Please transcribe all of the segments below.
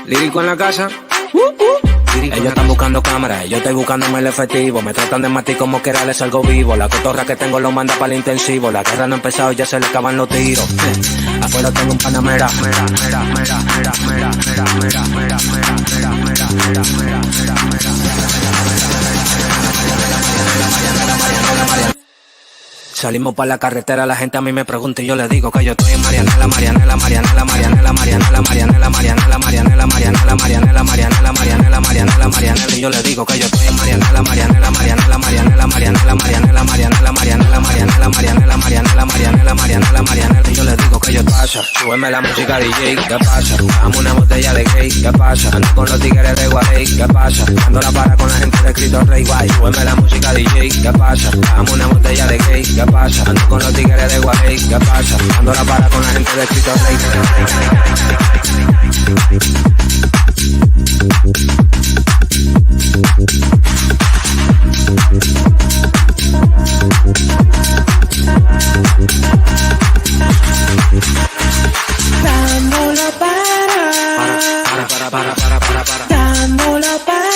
Lírico en la casa. Ellos están buscando cámaras, yo estoy buscándome el efectivo. Me tratan de matar como quiera, les salgo vivo. La cotorra que tengo lo manda para el intensivo. La guerra no ha empezado y ya se le acaban los tiros. Afuera tengo un panamera. Salimos para la carretera, la gente a mí me pregunta y yo le digo que yo estoy en Marianela. Y yo le digo que yo estoy en Marianela. Y yo le digo que yo pasa, súbeme la música DJ, ¿qué pasa? Dame una botella de gay, ¿qué pasa? Ando con los tigres de Guarey, ¿qué pasa? Ando la para con la gente de Cristo Rey, guay. Súbeme la música DJ, ¿qué pasa? Dame una botella de gay, ¿qué pasa? Ando con los tigres de Guarey, ¿qué pasa? Ando la para con la gente de Cristo Rey. Dándolo para. Dándolo para.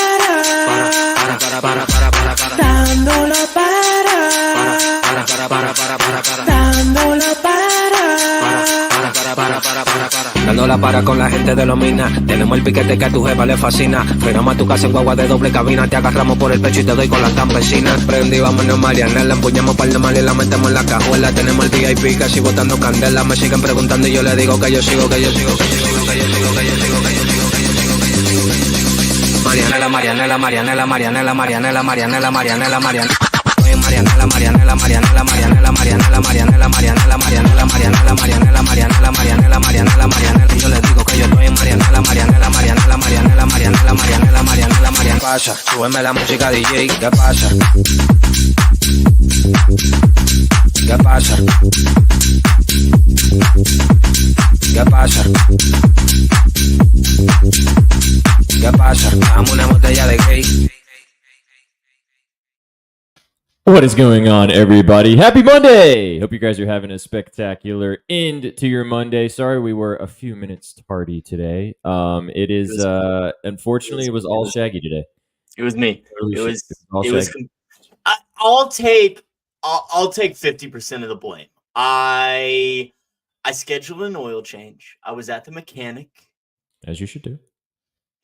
Dándolo para. Dándolo para. Dándola para con la gente de los minas. Tenemos el piquete que a tu jefa le fascina. Frenamos a tu casa en guagua de doble cabina. Te agarramos por el pecho y te doy con las campesinas. Prendí, vámonos Marianela. Empuñamos par de mal y la metemos en la cajuela. Tenemos el VIP casi botando candela. Me siguen preguntando y yo le digo que yo sigo. Marianela. Y yo le digo que yo estoy en Marianela. ¿Qué pasa? Súbeme la música DJ, ¿qué pasa? ¿Qué pasa? ¿Qué pasa? ¿Qué pasa? Dame una botella de gay. What is going on, everybody? Happy Monday! Hope you guys are having a spectacular end to your Monday. Sorry we were a few minutes tardy today. It is unfortunately it was all Shaggy today. It was me. It was. I'll take 50% of the blame. I scheduled an oil change. I was at the mechanic, as you should do.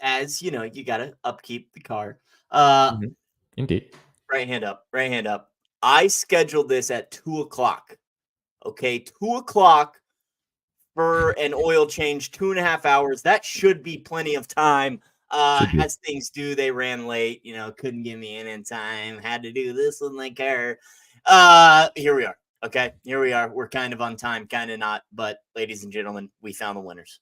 As you know, you gotta upkeep the car. Indeed. Right hand up. I scheduled this at 2:00. Okay, 2:00 for an oil change, 2.5 hours. That should be plenty of time. As things do, they ran late. Couldn't get me in time. Had to do this in the car. Here we are. Okay, here we are. We're kind of on time, kind of not. But ladies and gentlemen, we found the winners.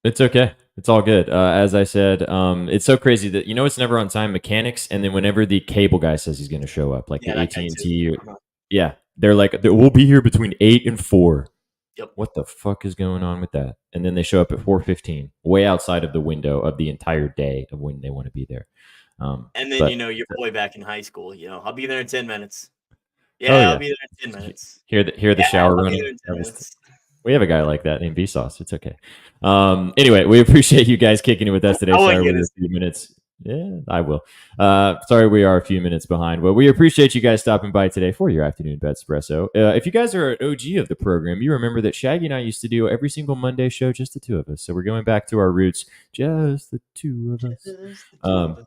It's okay. It's all good. As I said, it's so crazy that it's never on time. Mechanics, and then whenever the cable guy says he's going to show up, like the AT&T, they're like, we'll be here between 8 and 4. Yep. What the fuck is going on with that? And then they show up at 4:15, way outside of the window of the entire day of when they want to be there. And then your boy back in high school. I'll be there in 10 minutes. I'll be there in 10 minutes. Hear the shower running. We have a guy like that named Vsauce. It's okay. Anyway, we appreciate you guys kicking it with us today. Sorry we're a few minutes. Yeah, I will. Sorry we are a few minutes behind. Well, we appreciate you guys stopping by today for your afternoon Betspresso. If you guys are an OG of the program, you remember that Shaggy and I used to do every single Monday show, just the two of us. So we're going back to our roots, just the two of us. Oh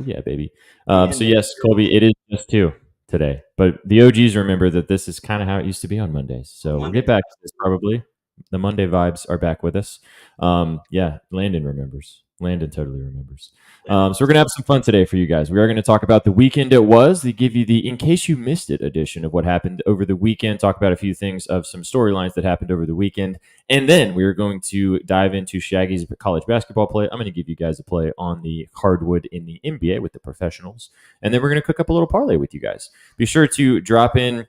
yeah, baby. So yes, Colby, it is just two today, but the OGs remember that this is kind of how it used to be on Mondays. So we'll get back to this probably. The Monday vibes are back with us. Landon remembers. Landon totally remembers. So we're going to have some fun today for you guys. We are going to talk about the weekend it was. They give you the in case you missed it edition of what happened over the weekend. Talk about a few things of some storylines that happened over the weekend. And then we are going to dive into Shaggy's college basketball play. I'm going to give you guys a play on the hardwood in the NBA with the professionals. And then we're going to cook up a little parlay with you guys. Be sure to drop in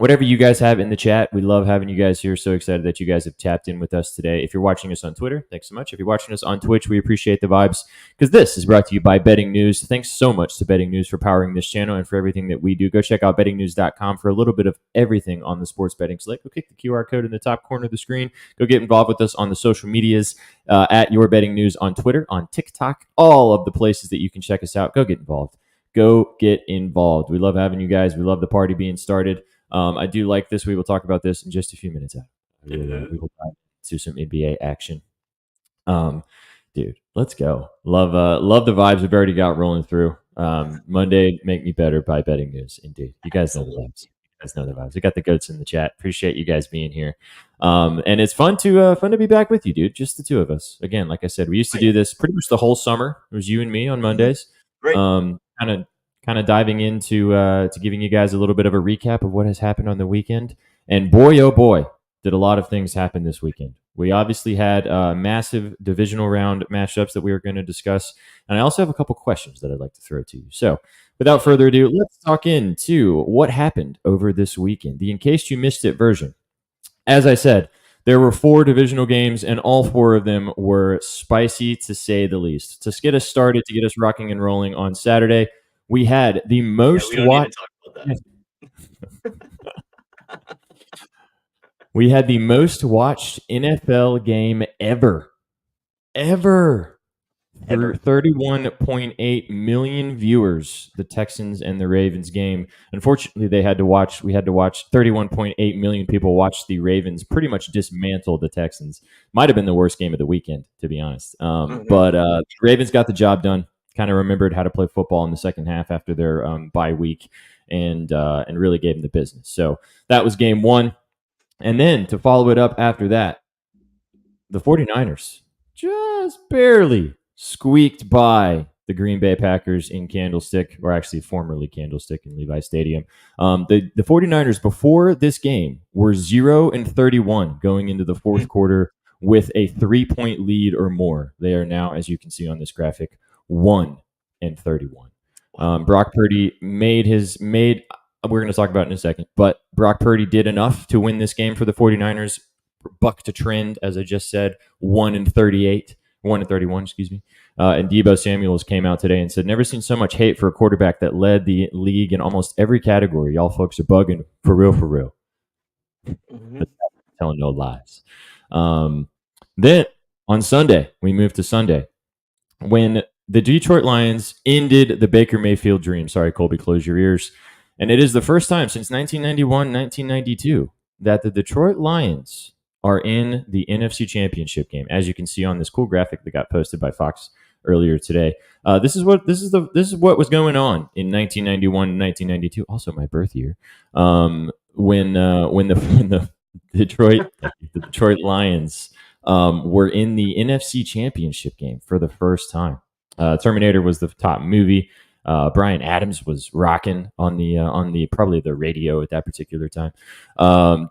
whatever you guys have in the chat, we love having you guys here. So excited that you guys have tapped in with us today. If you're watching us on Twitter, thanks so much. If you're watching us on Twitch, we appreciate the vibes because this is brought to you by Betting News. Thanks so much to Betting News for powering this channel and for everything that we do. Go check out bettingnews.com for a little bit of everything on the sports betting slate. Go click the QR code in the top corner of the screen. Go get involved with us on the social medias at Your Betting News on Twitter, on TikTok, all of the places that you can check us out. Go get involved. Go get involved. We love having you guys. We love the party being started. I do like this. We will talk about this in just a few minutes. We will dive into some NBA action. Dude, let's go. Love the vibes we've already got rolling through. Monday, make me better by Betting News. Indeed. You guys know the vibes. We got the goats in the chat. Appreciate you guys being here. And it's fun to be back with you, dude. Just the two of us. Again, like I said, we used to do this pretty much the whole summer. It was you and me on Mondays. Great. Kind of diving into to giving you guys a little bit of a recap of what has happened on the weekend. And boy, oh boy, did a lot of things happen this weekend. We obviously had massive divisional round matchups that we were going to discuss. And I also have a couple questions that I'd like to throw to you. So without further ado, let's talk into what happened over this weekend. The In Case You Missed It version. As I said, there were 4 divisional games, and all 4 of them were spicy, to say the least. To get us started, to get us rocking and rolling on Saturday, we had the most watched. We had the most watched NFL game ever. 31.8 million viewers, the Texans and the Ravens game. Unfortunately, we had to watch 31.8 million people watch the Ravens pretty much dismantle the Texans. Might have been the worst game of the weekend, to be honest. But Ravens got the job done. Kind of remembered how to play football in the second half after their bye week and really gave them the business. So that was game 1. And then to follow it up after that, the 49ers just barely squeaked by the Green Bay Packers in Candlestick, or actually formerly Candlestick in Levi Stadium. The 49ers before this game were 0-31 going into the fourth quarter with a 3-point lead or more. They are now, as you can see on this graphic, 1-31. Brock Purdy made. We're going to talk about it in a second, but Brock Purdy did enough to win this game for the 49ers. Buck to trend, as I just said, 1-31, excuse me. And Deebo Samuels came out today and said, "Never seen so much hate for a quarterback that led the league in almost every category. Y'all folks are bugging for real. Telling no lies." Then on Sunday, we moved to Sunday when the Detroit Lions ended the Baker Mayfield dream. Sorry, Colby, close your ears. And it is the first time since 1991, 1992 that the Detroit Lions are in the NFC Championship game. As you can see on this cool graphic that got posted by Fox earlier today. This is what was going on in 1991 and 1992. Also my birth year. When the Detroit Lions were in the NFC Championship game for the first time. Terminator was the top movie. Bryan Adams was rocking on the probably the radio at that particular time.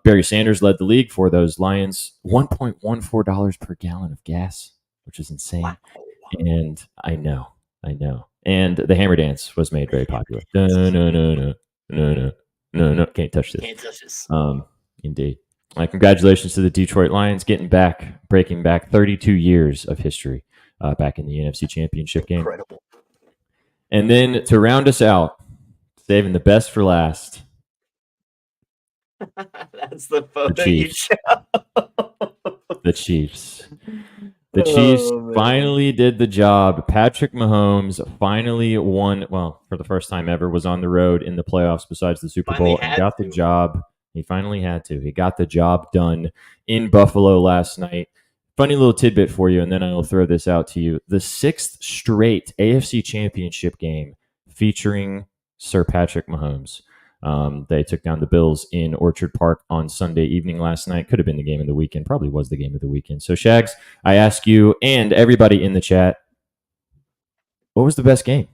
Barry Sanders led the league for those Lions. $1.14 per gallon of gas, which is insane. Wow. And I know. And the Hammer Dance was made very popular. No, can't touch this. Indeed. Congratulations to the Detroit Lions breaking back 32 years of history back in the NFC Championship game. Incredible. And then to round us out, saving the best for last. That's the photo you show. The Chiefs. The Chiefs finally did the job. Patrick Mahomes finally won, well, for the first time ever, was on the road in the playoffs besides the Super Bowl and got the job. He finally had to. He got the job done in Buffalo last night. Funny little tidbit for you, and then I will throw this out to you. The 6th straight AFC Championship game featuring Sir Patrick Mahomes. They took down the Bills in Orchard Park on Sunday evening last night. Could have been the game of the weekend. Probably was the game of the weekend. So, Shags, I ask you and everybody in the chat, what was the best game?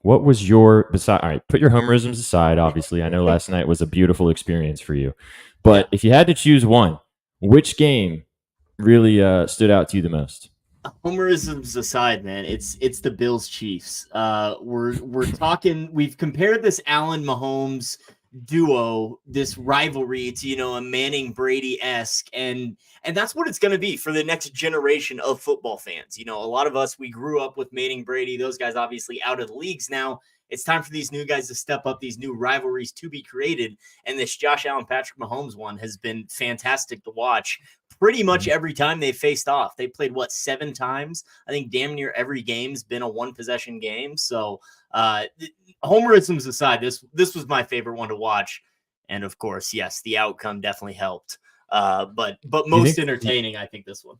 What was your all right, put your homerisms aside, obviously. I know last night was a beautiful experience for you. But if you had to choose one, which game really stood out to you the most? Homerisms aside, man, it's the Bills Chiefs. We're talking. We've compared this Allen Mahomes duo, this rivalry. It's, a Manning Brady-esque, and that's what it's going to be for the next generation of football fans. A lot of us, we grew up with Manning Brady. Those guys obviously out of the leagues now. It's time for these new guys to step up, these new rivalries to be created. And this Josh Allen, Patrick Mahomes one has been fantastic to watch. Pretty much every time they faced off, they played 7 times. I think damn near every game's been a 1-possession game. So homerisms aside, this was my favorite one to watch. And of course, yes, the outcome definitely helped. But most entertaining, I think this one.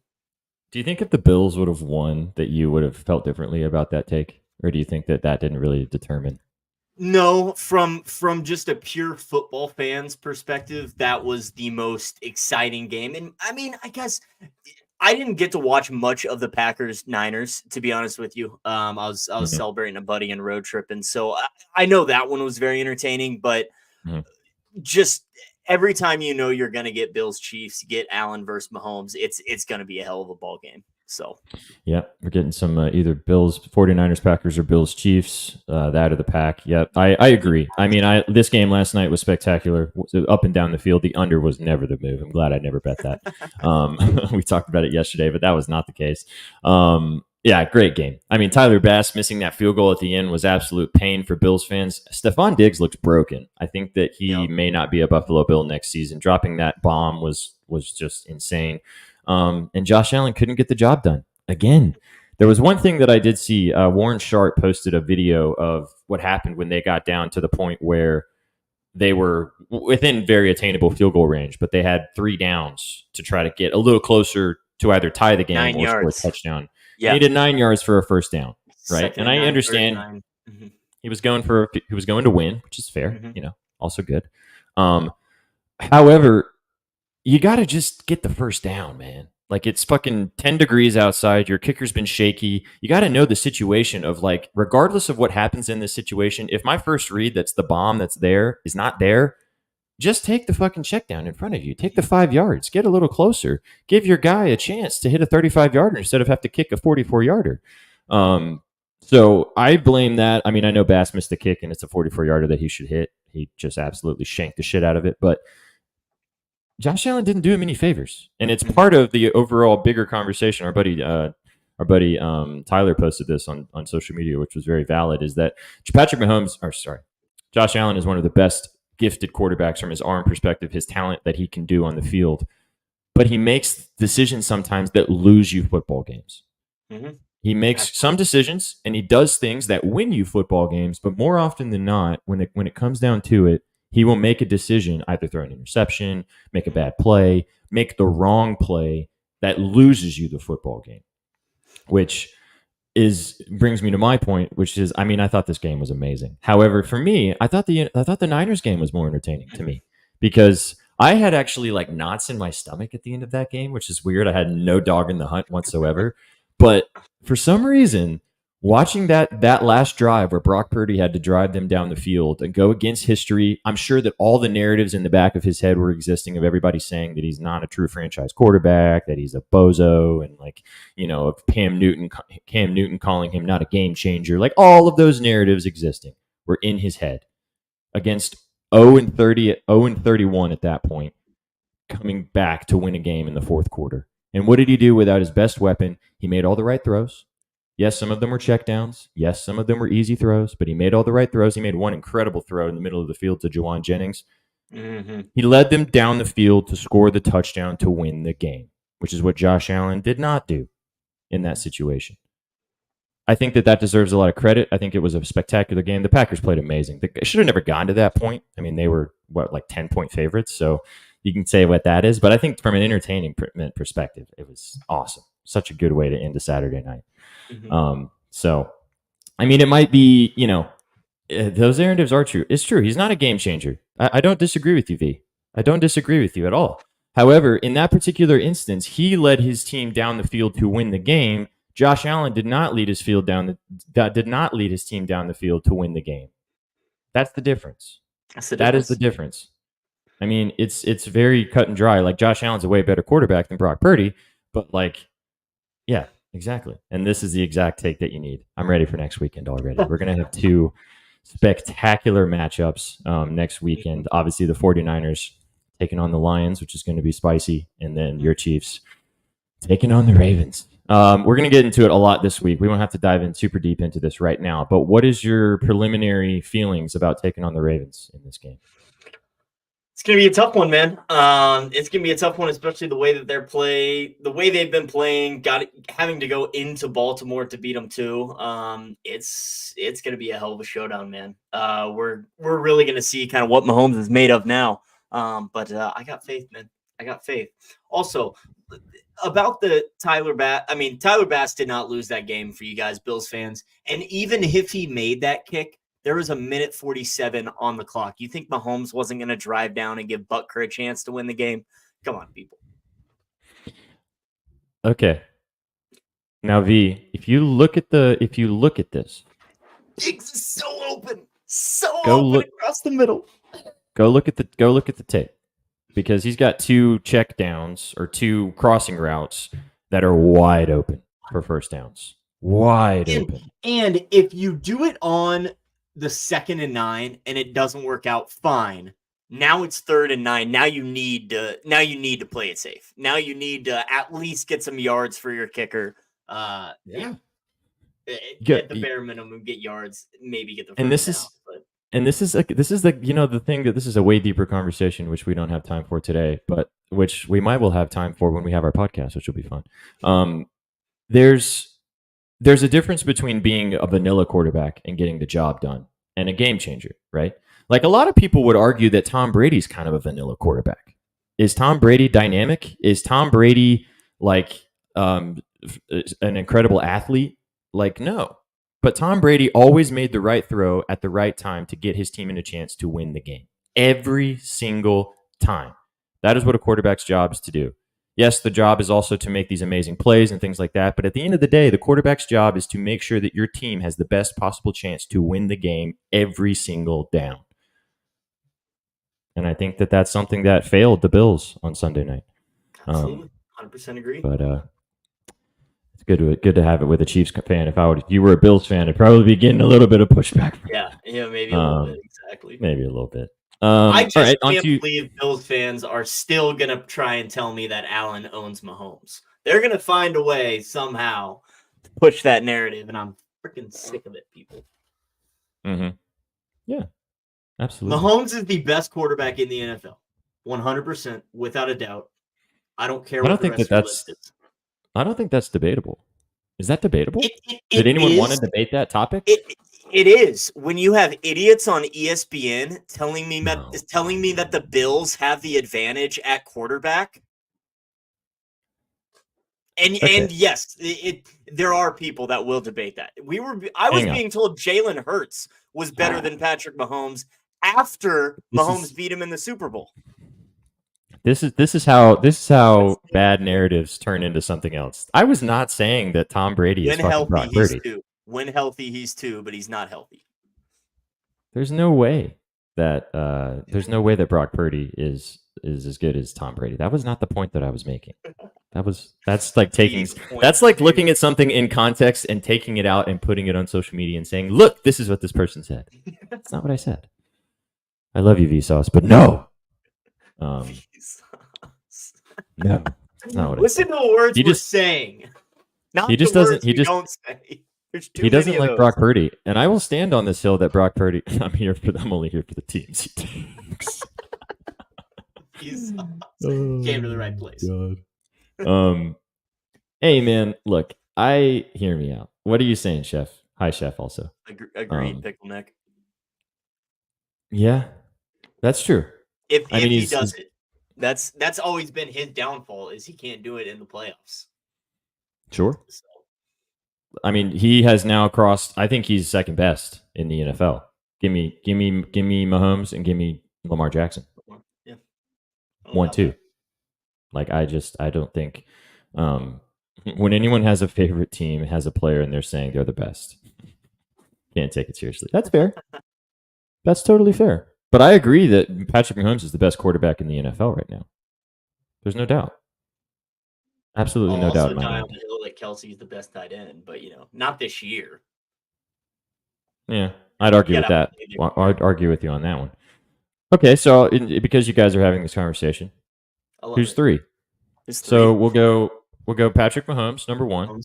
Do you think if the Bills would have won that you would have felt differently about that take? Or do you think that didn't really determine? No, from just a pure football fan's perspective, that was the most exciting game. And I mean, I guess I didn't get to watch much of the Packers Niners, to be honest with you. I was celebrating a buddy and road trip, and so I know that one was very entertaining. But just every time you're going to get Bills Chiefs, get Allen versus Mahomes, it's going to be a hell of a ball game. So, yeah, we're getting some either Bills, 49ers, Packers, or Bills, Chiefs, that or the pack. Yep, I agree. I mean, this game last night was spectacular. Up and down the field, the under was never the move. I'm glad I never bet that. We talked about it yesterday, but that was not the case. Yeah, great game. I mean, Tyler Bass missing that field goal at the end was absolute pain for Bills fans. Stephon Diggs looks broken. I think that he may not be a Buffalo Bill next season. Dropping that bomb was just insane. And Josh Allen couldn't get the job done again. There was one thing that I did see. Warren Sharp posted a video of what happened when they got down to the point where they were within very attainable field goal range, but they had 3 downs to try to get a little closer to either tie the game or score a touchdown. Yeah. He needed 9 yards for a first down, right? And I understand he was going to win, which is fair, also good. However, you got to just get the first down, man. Like, it's fucking 10 degrees outside. Your kicker's been shaky. You got to know the situation of, regardless of what happens in this situation, if my first read that's the bomb that's there is not there, just take the fucking check down in front of you. Take the 5 yards. Get a little closer. Give your guy a chance to hit a 35-yarder instead of have to kick a 44-yarder. So I blame that. I mean, I know Bass missed the kick, and it's a 44-yarder that he should hit. He just absolutely shanked the shit out of it. But Josh Allen didn't do him any favors, and it's part of the overall bigger conversation. Our buddy Tyler posted this on social media, which was very valid. Is that Josh Allen is one of the best gifted quarterbacks from his arm perspective, his talent that he can do on the field, but he makes decisions sometimes that lose you football games. He makes some decisions and he does things that win you football games, but more often than not, when it comes down to it, he will make a decision, either throw an interception, make a bad play, make the wrong play that loses you the football game, which brings me to my point, which is, I mean, I thought this game was amazing. However, for me, I thought the Niners game was more entertaining to me because I had actually knots in my stomach at the end of that game, which is weird. I had no dog in the hunt whatsoever, but for some reason, watching that last drive where Brock Purdy had to drive them down the field and go against history, I'm sure that all the narratives in the back of his head were existing of everybody saying that he's not a true franchise quarterback, that he's a bozo, and of Cam Newton calling him not a game changer. All of those narratives existing were in his head against 0-30, 0-31 at that point, coming back to win a game in the fourth quarter. And what did he do without his best weapon? He made all the right throws. Yes, some of them were checkdowns. Yes, some of them were easy throws, but he made all the right throws. He made one incredible throw in the middle of the field to Juwan Jennings. He led them down the field to score the touchdown to win the game, which is what Josh Allen did not do in that situation. I think that deserves a lot of credit. I think it was a spectacular game. The Packers played amazing. They should have never gone to that point. I mean, they were, 10-point favorites, so you can say what that is. But I think from an entertaining perspective, it was awesome. Such a good way to end a Saturday night. So, I mean, it might be, those narratives are true. It's true. He's not a game changer. I don't disagree with you, V. I don't disagree with you at all. However, in that particular instance, he led his team down the field to win the game. Josh Allen did not lead his team down the field to win the game. That's the difference. That is the difference. I mean, it's very cut and dry. Josh Allen's a way better quarterback than Brock Purdy, but yeah, exactly. And this is the exact take that you need. I'm ready for next weekend already. We're going to have two spectacular matchups next weekend. Obviously, the 49ers taking on the Lions, which is going to be spicy, and then your Chiefs taking on the Ravens. We're going to get into it a lot this week. We won't have to dive in super deep into this right now, but what is your preliminary feelings about taking on the Ravens in this game? It's gonna be a tough one, man. It's gonna be a tough one, especially the way that the way they've been playing, having to go into Baltimore to beat them too. It's gonna be a hell of a showdown, man. We're really gonna see kind of what Mahomes is made of now. But I got faith, man. I got faith. Also, about the Tyler Bass. I mean, Tyler Bass did not lose that game for you guys, Bills fans. And even if he made that kick, there was a minute 47 on the clock. You think Mahomes wasn't going to drive down and give Butker a chance to win the game? Come on, people. Okay. Now, V, if you look at this, Diggs is so open, across the middle. Go look at the tape, because he's got two check downs or two crossing routes that are wide open for first downs. Wide open. And if you do it on the 2nd and 9 and it doesn't work out, fine. Now it's 3rd and 9. Now you need to play it safe. Now you need to at least get some yards for your kicker. Get the bare minimum, get yards, maybe get the first down. This is the thing that this is a way deeper conversation, which we don't have time for today, but which we might will have time for when we have our podcast, which will be fun. There's a difference between being a vanilla quarterback and getting the job done and a game changer, right? Like, a lot of people would argue that Tom Brady's kind of a vanilla quarterback. Is Tom Brady dynamic? Is Tom Brady like an incredible athlete? Like, no. But Tom Brady always made the right throw at the right time to get his team in a chance to win the game. Every single time. That is what a quarterback's job is to do. Yes, the job is also to make these amazing plays and things like that. But at the end of the day, the quarterback's job is to make sure that your team has the best possible chance to win the game every single down. And I think that that's something that failed the Bills on Sunday night. Absolutely. 100% agree. But it's good to have it with a Chiefs fan. If you were a Bills fan, I'd probably be getting a little bit of pushback. Yeah, maybe a little bit, exactly. Maybe a little bit. I just can't believe Bills fans are still going to try and tell me that Allen owns Mahomes. They're going to find a way somehow to push that narrative, and I'm freaking sick of it, people. Mm-hmm. Yeah, absolutely. Mahomes is the best quarterback in the NFL, 100%, without a doubt. I don't care what the rest of the list is. I don't think that's debatable. Is that debatable? Did anyone want to debate that topic? It is. When you have idiots on ESPN telling me that the Bills have the advantage at quarterback. And yes, there are people that will debate that. I was being told Jalen Hurts was better than Patrick Mahomes after Mahomes beat him in the Super Bowl. This is how bad narratives turn into something else. I was not saying that Tom Brady is fucking Brock Purdy. When healthy, he's 2, but he's not healthy. There's no way that Brock Purdy is as good as Tom Brady. That was not the point that I was making. That's like looking at something in context and taking it out and putting it on social media and saying, "Look, this is what this person said." That's not what I said. I love you, Vsauce, but no. No, that's not what Listen to the words we're saying. Not the words we don't say. He doesn't like Brock Purdy, and I will stand on this hill that Brock Purdy. I'm only here for the teams he takes. Came to the right place. God. Hey man, look, hear me out. What are you saying, Chef? Hi, Chef. Also, agreed. Pickle neck. Yeah, that's true. If he does it, that's always been his downfall, is he can't do it in the playoffs. Sure. So. I mean, he has now crossed. I think he's second best in the NFL. Give me Mahomes and give me Lamar Jackson. Yeah. 1-2. Like, I don't think when anyone has a favorite team, has a player, and they're saying they're the best, can't take it seriously. That's fair. That's totally fair. But I agree that Patrick Mahomes is the best quarterback in the NFL right now. There's no doubt. Absolutely no doubt in my mind. That Kelsey's the best tight end, but not this year. Yeah, I'd argue Yeah, with that. I'd argue with you on that one. Okay, so because you guys are having this conversation, who's 3? So we'll go Patrick Mahomes number 1.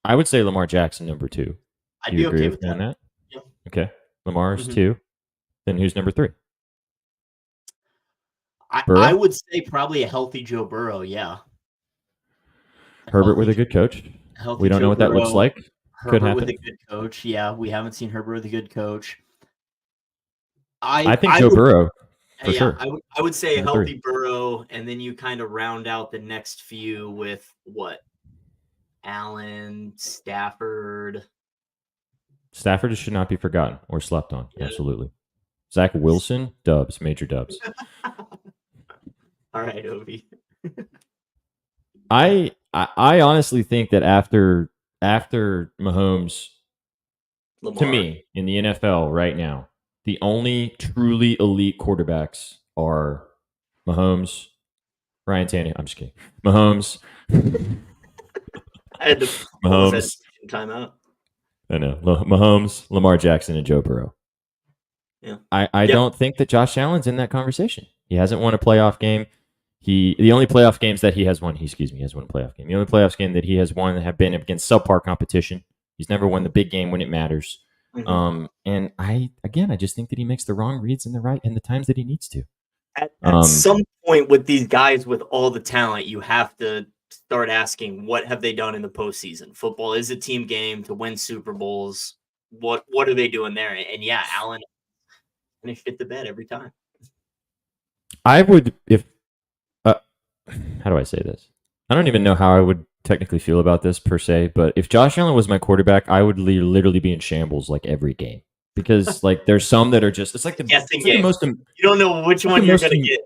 I would say Lamar Jackson number 2. I'd Do be you agree okay with with me on that. that? Yeah. Okay, Lamar's Mhm. 2. Then who's number 3? I Burrow? would say probably a healthy Joe Burrow. Yeah. Herbert with a good coach. Healthy We don't Joe know what that looks Burrow, like. Could Herbert with happen. a good coach. Yeah, we haven't seen Herbert with a good coach. I think I Joe would, Burrow for yeah, sure. I would say a Number 3. healthy Burrow, and then you kind of round out the next few with what? Allen, Stafford. Stafford should not be forgotten or slept on. Yeah. Absolutely. Zach Wilson, dubs, major dubs. All right, Obi. I honestly think that after Mahomes, Lamar. to me, in the NFL right now, the only truly elite quarterbacks are Mahomes, Ryan Tannehill. I'm just kidding. Mahomes. I had to Mahomes. Timeout. I know. Mahomes, Lamar Jackson, and Joe Burrow. Yeah. I don't think that Josh Allen's in that conversation. He hasn't won a playoff game. The only playoff games that he has won, he has won a playoff game. The only playoff game that he has won have been against subpar competition. He's never won the big game when it matters. Mhm. And I just think that he makes the wrong reads in the times that he needs to. At some point with these guys with all the talent, you have to start asking, what have they done in the postseason? Football is a team game to win Super Bowls. What are they doing there? And yeah, Allen finished it to bed every time. I would, if how do I say this? I don't even know how I would technically feel about this per se, but if Josh Allen was my quarterback, I would literally be in shambles like every game because like there's some that are just it's like the most you don't know which one you're gonna get.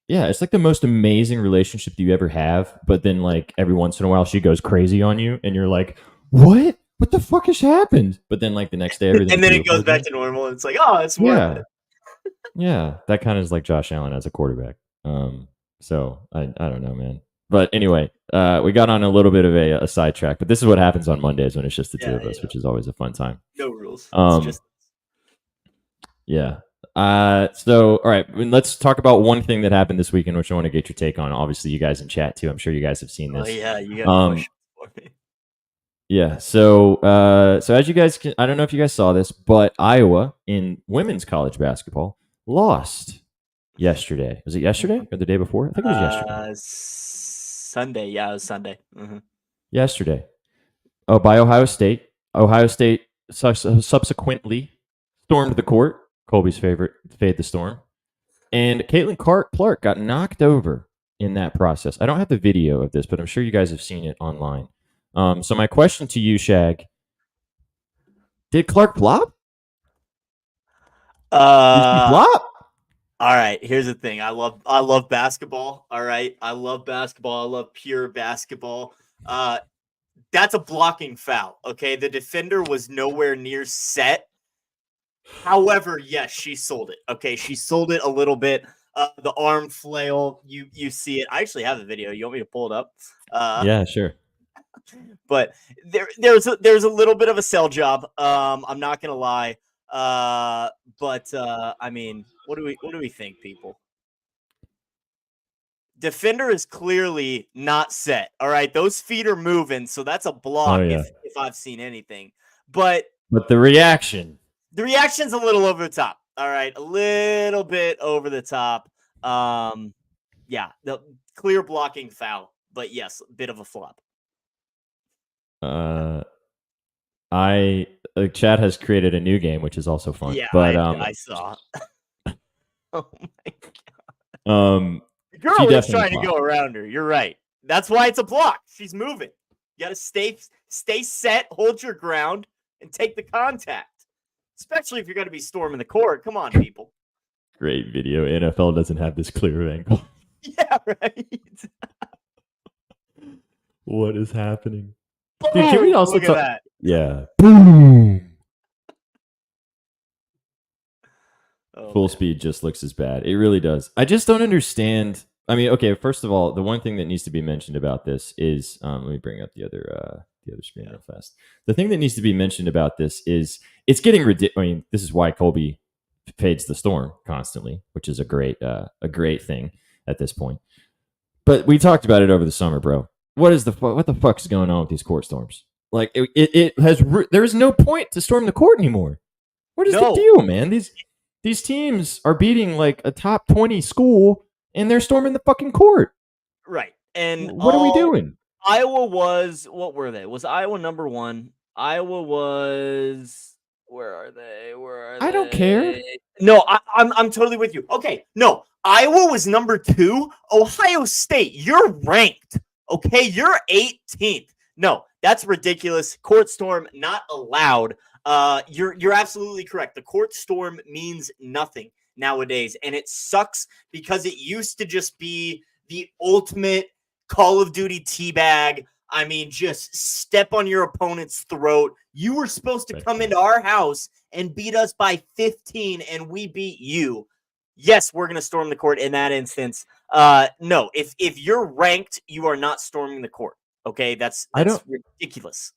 Yeah, it's like the most amazing relationship you ever have, but then like every once in a while she goes crazy on you, and you're like, "What? What the fuck has happened?" But then like the next day, everything and then it goes back to normal. It's like, oh, it's worth it. Yeah, that kind of is like Josh Allen as a quarterback. So I don't know, man. But anyway, we got on a little bit of a sidetrack, but this is what happens on Mondays when it's just the two of us, which is always a fun time. No rules. Yeah. So all right, let's talk about one thing that happened this weekend, which I want to get your take on. Obviously, you guys in chat too. I'm sure you guys have seen this. Oh yeah, you got questions for me. Yeah. So as you guys can, I don't know if you guys saw this, but Iowa in women's college basketball lost yesterday. Was it yesterday or the day before? I think it was yesterday. Sunday. Yeah, it was Sunday. Mm-hmm. Yesterday. Oh, by Ohio State. Ohio State subsequently stormed the court. Colby's favorite, Fade the Storm. And Caitlin Clark got knocked over in that process. I don't have the video of this, but I'm sure you guys have seen it online. So my question to you, Shag, did Clark flop? Did she flop? All right, here's the thing. I love basketball. All right. I love basketball. I love pure basketball. That's a blocking foul. Okay. The defender was nowhere near set. However, yes, she sold it. Okay. She sold it a little bit. The arm flail, you see it. I actually have the video. You want me to pull it up? Yeah, sure. But there's a little bit of a sell job. I'm not gonna lie. But I mean, what do we think, people? Defender is clearly not set. All right, those feet are moving, so that's a block. If I've seen anything, but the reaction's a little over the top. All right, a little bit over the top. Yeah, the clear blocking foul, but yes, a bit of a flop. Chad has created a new game, which is also fun. Yeah, but I saw. Oh my god. The girl is trying to go around her. You're right. That's why it's a block. She's moving. You got to stay set, hold your ground, and take the contact. Especially if you're going to be storming the court. Come on, people. Great video. NFL doesn't have this clear angle. Yeah, right. What is happening? Boom! Dude, can we also Look at that? Yeah. Boom. Full speed just looks as bad. It really does. I just don't understand. I mean, okay, first of all, the one thing that needs to be mentioned about this is let me bring up the the other screen real fast. The thing that needs to be mentioned about this is it's getting ridiculous. I mean, this is why Colby fades the storm constantly, which is a great thing at this point. But we talked about it over the summer, bro. What the fuck's going on with these court storms? Like there is no point to storm the court anymore. What is the deal, man? These teams are beating like a top 20 school and they're storming the fucking court. Right. And what are we doing? Iowa what were they? Was Iowa number 1? Iowa was, where are they? I don't care. No, I'm totally with you. Okay. No, Iowa was number 2. Ohio State, you're ranked. Okay. You're 18th. No, that's ridiculous. Court storm not allowed. You're absolutely correct. The court storm means nothing nowadays, and it sucks because it used to just be the ultimate Call of Duty teabag. I mean, just step on your opponent's throat. You were supposed to come into our house and beat us by 15, and we beat you. Yes, we're going to storm the court in that instance. No, if you're ranked, you are not storming the court. Okay, that's ridiculous.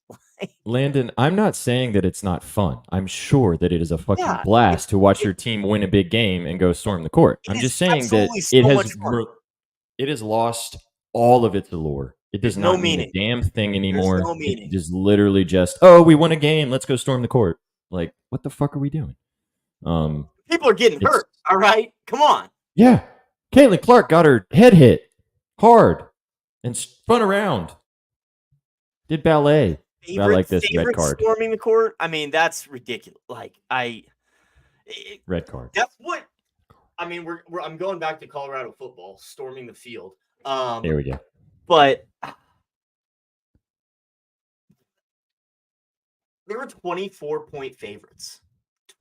Landon, I'm not saying that it's not fun. I'm sure that it is a fucking blast to watch your team win a big game and go storm the court. I'm just saying that it has lost all of its allure. It does not mean a damn thing anymore. No meaning. It is literally just, oh, we won a game. Let's go storm the court. Like, what the fuck are we doing? People are getting hurt. All right, come on. Yeah, Caitlin Clark got her head hit hard and spun around. Did ballet. I like this red card. Storming the court. I mean, that's ridiculous. Like red card. That's what. I mean, I'm going back to Colorado football, storming the field. There we go. But they were 24-point favorites.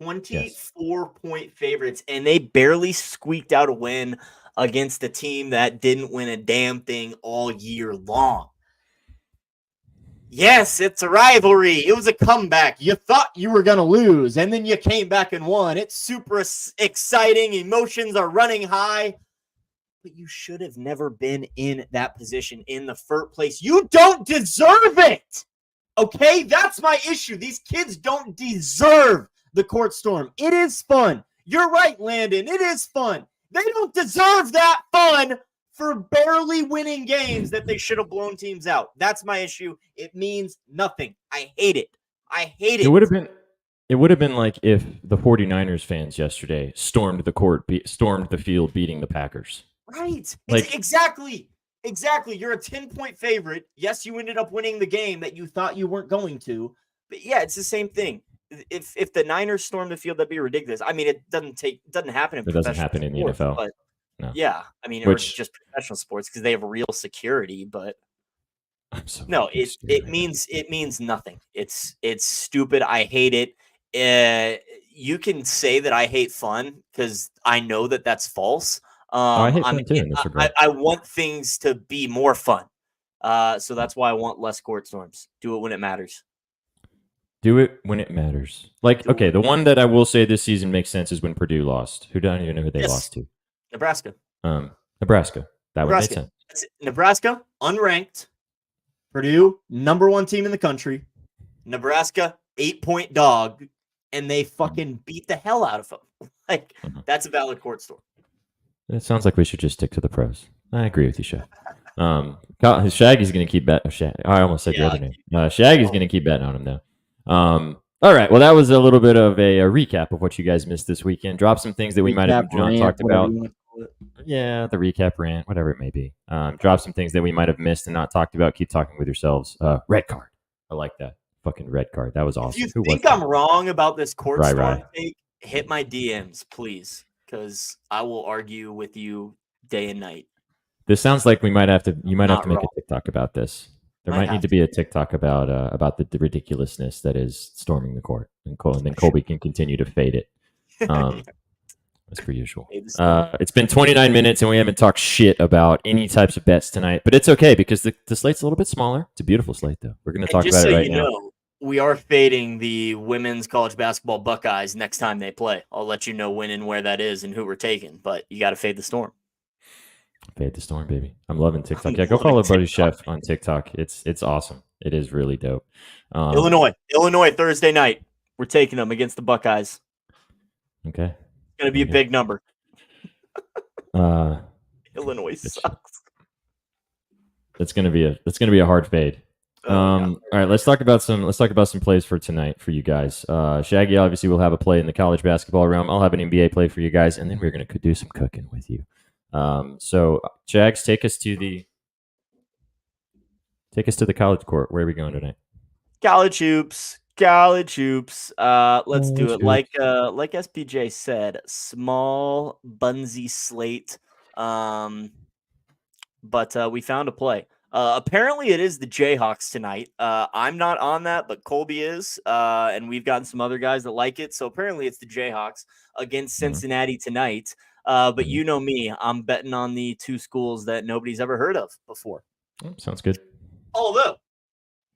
24-point favorites, and they barely squeaked out a win against a team that didn't win a damn thing all year long. Yes, it's a rivalry. It was a comeback. You thought you were going to lose, and then you came back and won. It's super exciting. Emotions are running high. But you should have never been in that position in the first place. You don't deserve it. Okay? That's my issue. These kids don't deserve the court storm. It is fun. You're right, Landon. It is fun. They don't deserve that fun for barely winning games that they should have blown teams out. That's my issue. It means nothing. I hate it. I hate it. It would have been like if the 49ers fans yesterday stormed the court, stormed the field, beating the Packers. Right. Like, exactly. You're a 10-point favorite. Yes, you ended up winning the game that you thought you weren't going to. But yeah, it's the same thing. If the Niners storm the field, that'd be ridiculous. I mean, it doesn't happen in it doesn't happen in the NFL. But no. Yeah, I mean, it's just professional sports because they have real security. But no, it means nothing. It's stupid. I hate it. You can say that I hate fun because I know that that's false. I hate fun too in this regard. I want things to be more fun. So that's why I want less court storms. Do it when it matters. Do it when it matters. Like, okay, the one that I will say this season makes sense is when Purdue lost. I don't even know who they lost to. Nebraska. Nebraska. That would make sense. Nebraska, unranked. Purdue, number 1 team in the country. Nebraska, 8-point dog. And they fucking beat the hell out of them. Like, that's a valid court storm. It sounds like we should just stick to the pros. I agree with you, Shag. Shaggy's going to keep betting. I almost said the other name. Shaggy's going to keep betting on him, though. All right. Well, that was a little bit of a recap of what you guys missed this weekend. Drop some things that we might have talked about. Yeah, the recap rant, whatever it may be. Drop some things that we might have missed and not talked about. Keep talking with yourselves. Red card. I like that. Fucking red card. That was awesome. If you think I'm wrong about this court storm take, hit my DMs, please, because I will argue with you day and night. This sounds like you might have to make a TikTok about this. There might need to be a TikTok about the ridiculousness that is storming the court, and then Colby can continue to fade it. As per usual. It's been 29 minutes and we haven't talked shit about any types of bets tonight, but it's okay because the slate's a little bit smaller. It's a beautiful slate, though. We're going to talk about it right now. We are fading the women's college basketball Buckeyes next time they play. I'll let you know when and where that is and who we're taking, but you got to fade the storm. Fade the storm, baby. I'm loving TikTok. Yeah, go follow Buddy Chef on TikTok. It's awesome. It is really dope. Illinois Thursday night. We're taking them against the Buckeyes. Okay. It's going to be a big number. Illinois It's sucks. That's gonna be a hard fade. All right, let's talk about some plays for tonight for you guys. Shaggy obviously will have a play in the college basketball realm. I'll have an NBA play for you guys, and then we're gonna do some cooking with you. So Jags, take us to the college court. Where are we going tonight? College hoops. Let's do it like SPJ said. Small bunsy slate. But we found a play. Apparently, it is the Jayhawks tonight. I'm not on that, but Colby is, and we've gotten some other guys that like it. So apparently, it's the Jayhawks against Cincinnati tonight. But you know me, I'm betting on the two schools that nobody's ever heard of before. Sounds good. Although,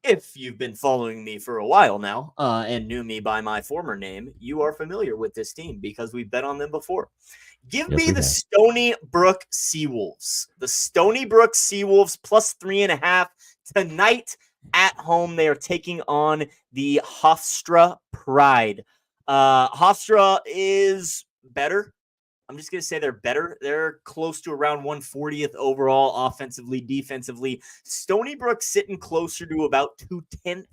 if you've been following me for a while now and knew me by my former name, you are familiar with this team because we bet on them before. Give me the Stony Brook Seawolves. The Stony Brook Seawolves plus 3.5 tonight at home. They are taking on the Hofstra Pride. Hofstra is better. I'm just going to say they're better. They're close to around 140th overall, offensively, defensively. Stony Brook sitting closer to about 210th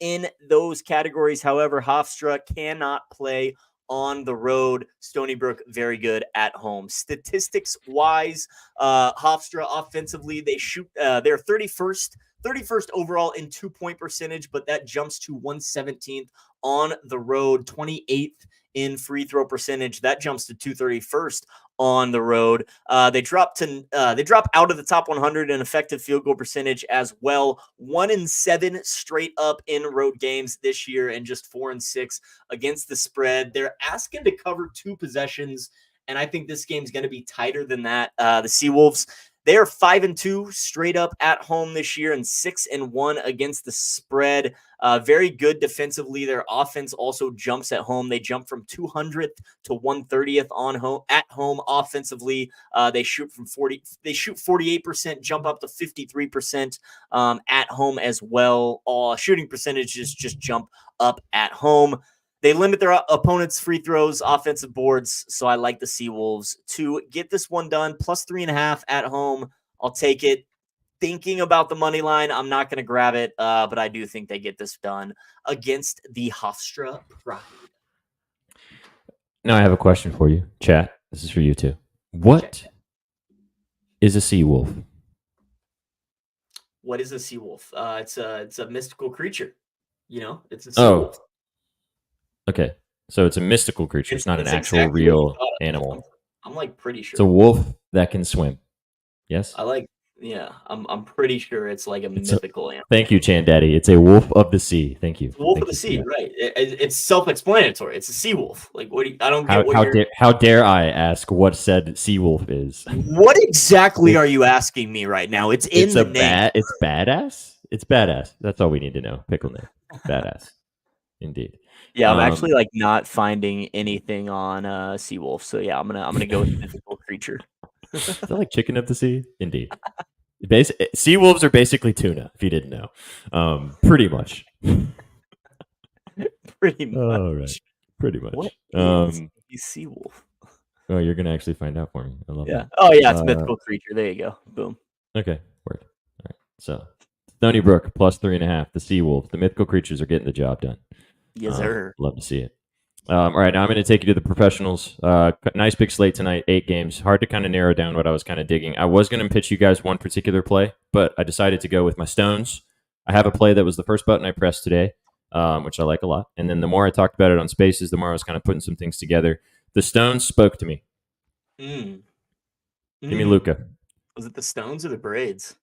in those categories. However, Hofstra cannot play on the road. Stony Brook, very good at home. Statistics wise, Hofstra offensively, they shoot, they're 31st overall in 2-point percentage, but that jumps to 117th on the road, 28th in free throw percentage. That jumps to 231st on the road. They drop out of the top 100 in effective field goal percentage as well. 1-7 straight up in road games this year, and just 4-6 against the spread. They're asking to cover 2 possessions, and I think this game's going to be tighter than that. The Seawolves, they are 5-2 straight up at home this year and 6-1 against the spread. Very good defensively. Their offense also jumps at home. They jump from 200th to 130th at home offensively. They shoot 48%, jump up to 53% at home as well. All shooting percentages just jump up at home. They limit their opponents' free throws, offensive boards, so I like the Seawolves to get this one done. Plus 3.5 at home. I'll take it. Thinking about the money line, I'm not going to grab it, but I do think they get this done against the Hofstra Pride. Now I have a question for you, chat. This is for you too. What is a sea wolf? What is a sea wolf? It's a mystical creature. You know, it's a sea wolf. Okay, so it's a mystical creature. It's not an actual real animal. I'm like pretty sure it's a wolf that can swim. Yes, I'm pretty sure it's like a mythical animal. Thank you, Chan Daddy. It's a wolf of the sea. Thank you. Wolf of the sea, right? It's self-explanatory. It's a sea wolf. Like, what? I don't get how dare I ask what said sea wolf is? What exactly are you asking me right now? It's the name. It's badass. It's badass. That's all we need to know. Pickle name. Badass. Indeed. Yeah, I'm actually like not finding anything on Seawolf. So yeah, I'm gonna go with mythical creature. Is that like chicken of the sea? Indeed. Sea wolves are basically tuna, if you didn't know. Pretty much. Pretty much. All right. Pretty much. What is a sea wolf? Oh, you're gonna actually find out for me. I love that. Oh yeah, it's a mythical creature. There you go. Boom. Okay. Word. All right. So Stony Brook plus 3.5. The sea wolf. The mythical creatures are getting the job done. Yes, sir. Love to see it. All right, now I'm going to take you to the professionals. Nice big slate tonight, 8 games. Hard to kind of narrow down what I was kind of digging. I was going to pitch you guys one particular play, but I decided to go with my Stones. I have a play that was the first button I pressed today, which I like a lot. And then the more I talked about it on Spaces, the more I was kind of putting some things together. The Stones spoke to me. Give me Luka. Was it the Stones or the braids?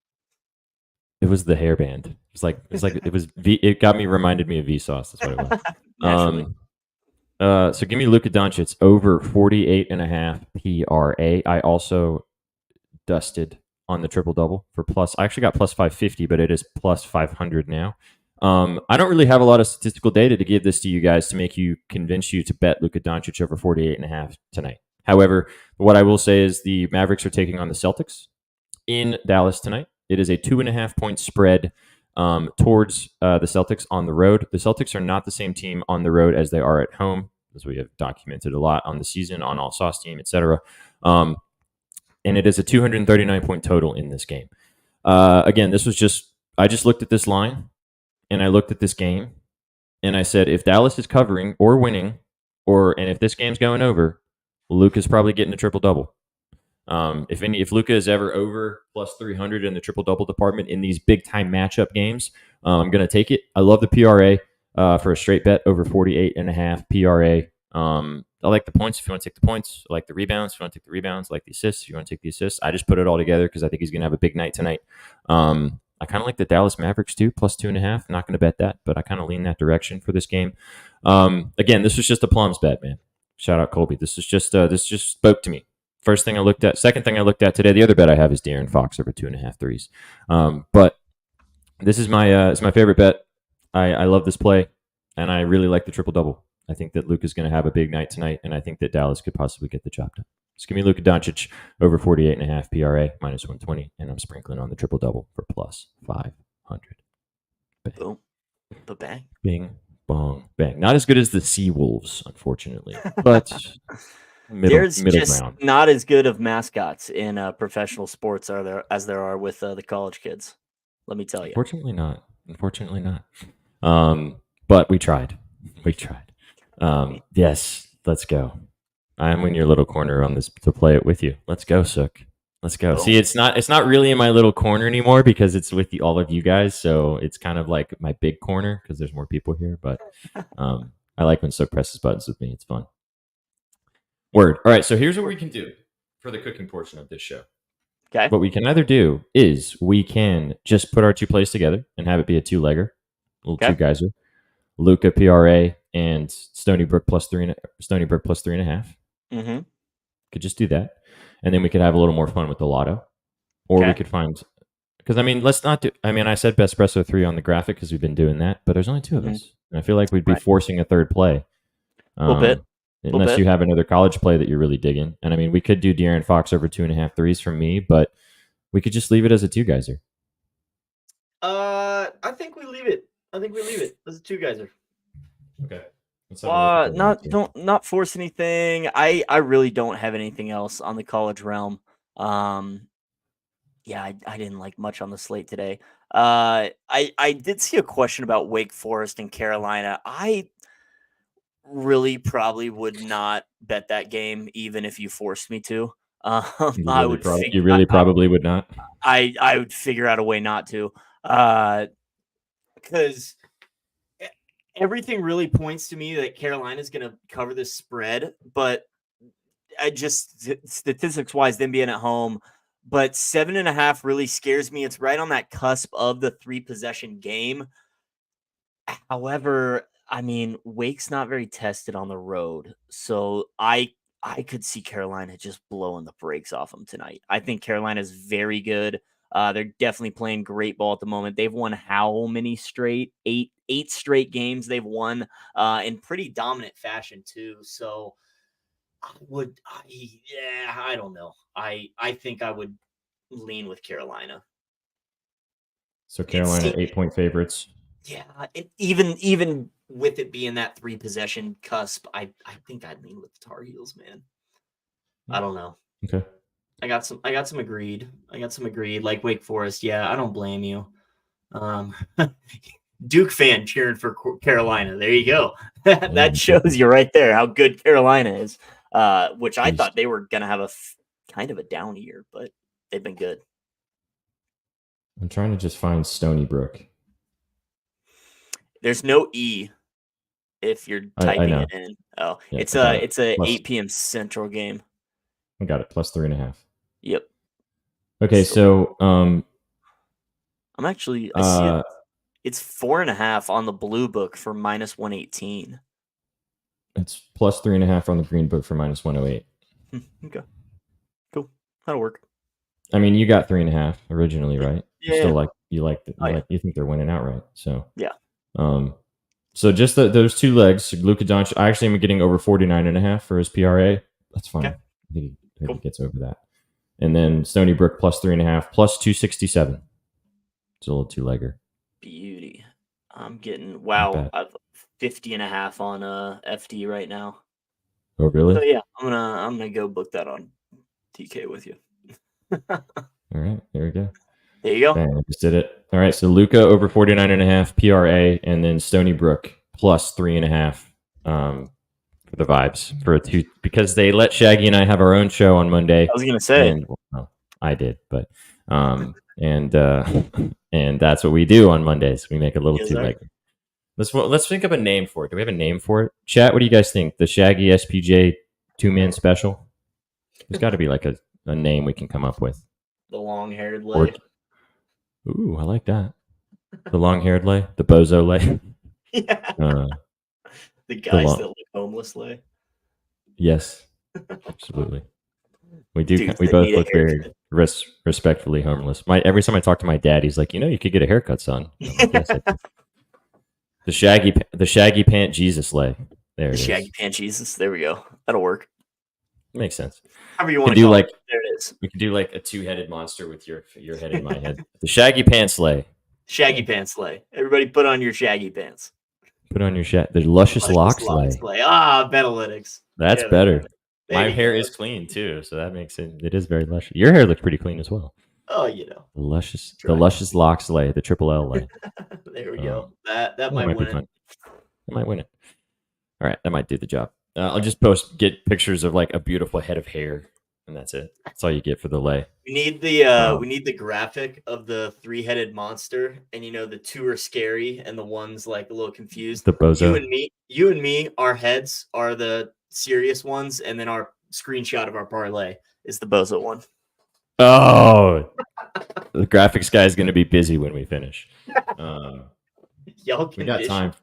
It was the hairband. It got me reminded me of Vsauce. That's what it was. So give me Luka Doncic over 48.5 PRA. I also dusted on the triple double for plus. I actually got plus 550, but it is plus 500 now. I don't really have a lot of statistical data to give this to you guys to convince you to bet Luka Doncic over 48.5 tonight. However, what I will say is the Mavericks are taking on the Celtics in Dallas tonight. It is a 2.5 point spread. towards the Celtics on the road. The Celtics are not the same team on the road as they are at home, as we have documented a lot on the season, on All Sauce Team, etc. And it is a 239-point total in this game. Again, I just looked at this line, and I looked at this game, and I said, if Dallas is covering or winning, and if this game's going over, Luka's probably getting a triple-double. If Luka is ever over plus 300 in the triple-double department in these big-time matchup games, I'm going to take it. I love the PRA for a straight bet over 48.5 PRA. I like the points if you want to take the points. I like the rebounds if you want to take the rebounds. I like the assists if you want to take the assists. I just put it all together because I think he's going to have a big night tonight. I kind of like the Dallas Mavericks too, plus 2.5. Not going to bet that, but I kind of lean that direction for this game. Again, this was just a plums bet, man. Shout out Colby. This just spoke to me. First thing I looked at. Second thing I looked at today. The other bet I have is De'Aaron Fox over 2.5 threes. But this is it's my favorite bet. I love this play, and I really like the triple double. I think that Luka's going to have a big night tonight, and I think that Dallas could possibly get the job done. Just give me Luka Doncic over 48.5 PRA minus 120, and I'm sprinkling on the triple double for plus 500. Bang. Boom. The bang. Bing, bong, bang. Not as good as the Seawolves, unfortunately, but middle just ground. Not as good of mascots in professional sports as there are with the college kids. Let me tell you. Unfortunately not. But we tried. Yes, let's go. I'm in your little corner on this to play it with you. Let's go, Sook. Let's go. See, it's not really in my little corner anymore because it's with all of you guys. So it's kind of like my big corner because there's more people here. But I like when Sook presses buttons with me. It's fun. Word. All right. So here's what we can do for the cooking portion of this show. Okay. What we can either do is we can just put our two plays together and have it be a two-legger, little two-geyser, Luka PRA and Stony Brook plus 3.5. Mm-hmm. Could just do that, and then we could have a little more fun with the lotto, or we could find because let's not do. I said Betspresso 3 on the graphic because we've been doing that, but there's only two of us, and I feel like we'd be forcing a third play. A little bit. Unless you have another college play that you're really digging. And we could do De'Aaron Fox over 2.5 threes from me, but we could just leave it as a two-geyser. I think we leave it. as a two-geyser. Okay. Not force anything. I really don't have anything else on the college realm. I didn't like much on the slate today. I did see a question about Wake Forest and Carolina. I really probably would not bet that game even if you forced me to. You really probably would not. I would figure out a way not to, because everything really points to me that Carolina's going to cover this spread, but I just statistics wise, them being at home, but 7.5 really scares me. It's right on that cusp of the 3-possession game. However, Wake's not very tested on the road, so I could see Carolina just blowing the brakes off them tonight. I think Carolina's very good. They're definitely playing great ball at the moment. They've won how many straight? Eight straight games they've won in pretty dominant fashion too. So I don't know. I think I would lean with Carolina. So Carolina 8-point favorites. Yeah, even with it being that 3-possession cusp, I think I'd lean with the Tar Heels, man. I don't know. Okay. I got some agreed. Like Wake Forest. Yeah, I don't blame you. Duke fan cheering for Carolina. There you go. That shows you right there how good Carolina is. Which I thought they were gonna have kind of a down year, but they've been good. I'm trying to just find Stony Brook. There's no E if you're typing it in. Oh, yeah, it's a 8 p.m. Central game. I got it. Plus 3.5. Yep. Okay, so I'm actually I see it. It's 4.5 on the blue book for minus 118. It's plus 3.5 on the green book for minus 108. Okay. Cool. That'll work. You got 3.5 originally, right? Yeah. Still you think they're winning outright. So yeah. So just those two legs, Luka Doncic. I actually am getting over 49.5 for his PRA. That's fine. Okay. I think he gets over that. And then Stony Brook plus 3.5 plus 267. It's a little two-legger. Beauty. I'm getting bad. I've 50.5 on FD right now. Oh, really? So yeah, I'm gonna go book that on TK with you. All right, there we go. There you go. Bang, I just did it. All right, so Luca over 49.5 PRA, and then Stony Brook plus 3.5 for the vibes for a 2 because they let Shaggy and I have our own show on Monday. I was gonna say. And well, I did, but and that's what we do on Mondays. We make a little Yes, two sir. leg. Let's think of a name for it. Do we have a name for it? Chat, what do you guys think? The Shaggy SPJ 2-man special? There's got to be like a name we can come up with. The long-haired Or- lay. Ooh, I like that. The long-haired lay, the bozo lay. Yeah. The guys long- that look homeless lay. Yes, absolutely. We do. Dudes We that both need a look very haircut. respectfully homeless. Every time I talk to my dad, he's like, you could get a haircut, son. I'm like, yes, I do. The Shaggy Pant Jesus lay. There it is. Shaggy Pant Jesus. There we go. That'll work. Makes sense. However you We want could to do call like it. There it is. we could do like a 2-headed monster with your head in my head. The Shaggy Pants lay. Shaggy Pants lay. Everybody put on your shaggy pants. Put on your the luscious locks lay. Betalytics. That's Yeah, better. there My you hair go. is clean too, so that makes it. It is very luscious. Your hair looks pretty clean as well. Oh, The luscious Try. locks lay. The triple L lay. There we go. That might be win fun. it. That might win it. All right, that might do the job. I'll just get pictures of like a beautiful head of hair, and that's it. That's all you get for the lay. We need the graphic of the 3-headed monster, and the 2 are scary and the one's like a little confused. The bozo. You and me, our heads are the serious ones, and then our screenshot of our parlay is the bozo one. Oh, the graphics guy is going to be busy when we finish. Y'all We got time.